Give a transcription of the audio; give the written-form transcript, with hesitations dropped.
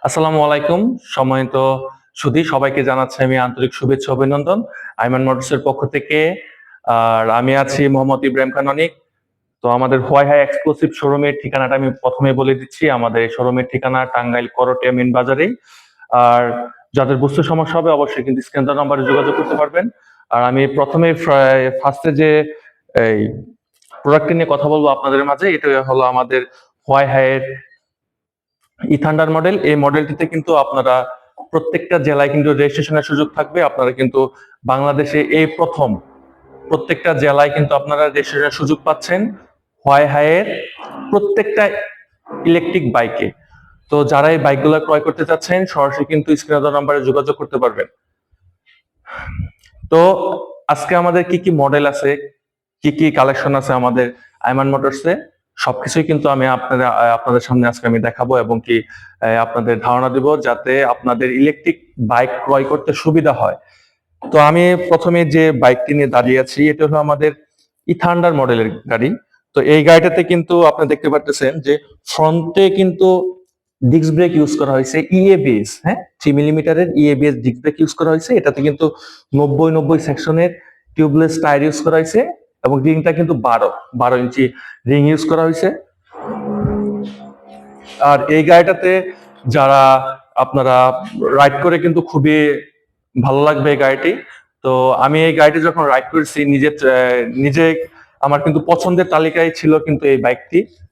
আসসালামু আলাইকুম। সম্মানিত সুধী, সবাইকে জানাচ্ছি আমি আন্তরিক শুভেচ্ছা অভিনন্দন আইমান মোটরসের পক্ষ থেকে। আর আমি আছি মোহাম্মদ ইব্রাহিম খান অনিক। তো আমাদের হোয়াই হাই এক্সক্লুসিভ শোরুমের ঠিকানাটা আমি প্রথমে বলে দিচ্ছি। আমাদের এই শোরুমের ঠিকানা টাঙ্গাইল করটিয়া মেন বাজারেই। আর যাদের বুঝতে সমস্যা হবে অবশ্যই কিন্তু স্ক্রিন দেওয়া নাম্বারে যোগাযোগ করতে পারবেন। আর আমি প্রথমে ফার্স্টে যে এই প্রোডাক্টটি নিয়ে কথা বলবো আপনাদের মাঝে, এটা হলো আমাদের হোয়াই হাই এর ইথান্ডার মডেল। এই মডেলটিতে কিন্তু আপনারা প্রত্যেকটা জেলায় কিন্তু রেজিস্ট্রেশনের সুযোগ থাকবে। আপনারা কিন্তু বাংলাদেশে এই প্রথম প্রত্যেকটা জেলায় কিন্তু আপনারা রেজিস্ট্রেশনের সুযোগ পাচ্ছেন হোয়াই হাইয়ের প্রত্যেকটা ইলেকট্রিক বাইকে। তো যারা এই বাইকগুলো ক্রয় করতে চাচ্ছেন সরাসরি কিন্তু স্ক্রিনে দেওয়া নাম্বারে যোগাযোগ করতে পারবেন। তো আজকে আমাদের কি কি মডেল আছে, কি কি কালেকশন আছে আমাদের আইমান মোটরসে, সবকিছুই কিন্তু আমি আপনাদের সামনে আজকে আমি দেখাবো এবং কি আপনাদের ধারণা দিব, যাতে আপনাদের ইলেকট্রিক বাইক ক্রয় করতে সুবিধা হয়। তো আমি প্রথমে যে বাইকটি নিয়ে দাঁড়িয়ে আছি, এটা হলো আমাদের ইথান্ডার মডেলের গাড়ি। তো এই গাড়িটাতে কিন্তু আপনি দেখতে পারতেছেন যে ফ্রন্টে কিন্তু ডিস্ক ব্রেক ইউজ করা হয়েছে ইএবিএস, হ্যাঁ, 3 মিলিমিটারের ইএবিএস ডিস্ক ব্রেক ইউজ করা হয়েছে। এটাতে কিন্তু 90-90 সেকশনের টিউবলেস টায়ার ইউজ করা হয়েছে এবং রিংটা কিন্তু 12 ইঞ্চি রিং ইউজ করা হয়েছে। আর এই গাড়িটাতে যারা আপনারা রাইড করে কিন্তু খুবই ভালো লাগবে এই গাড়িটি। তো আমি এই গাড়িটি যখন রাইড করেছি নিজে আমার কিন্তু পছন্দের তালিকায় ছিল কিন্তু এই বাইকটি।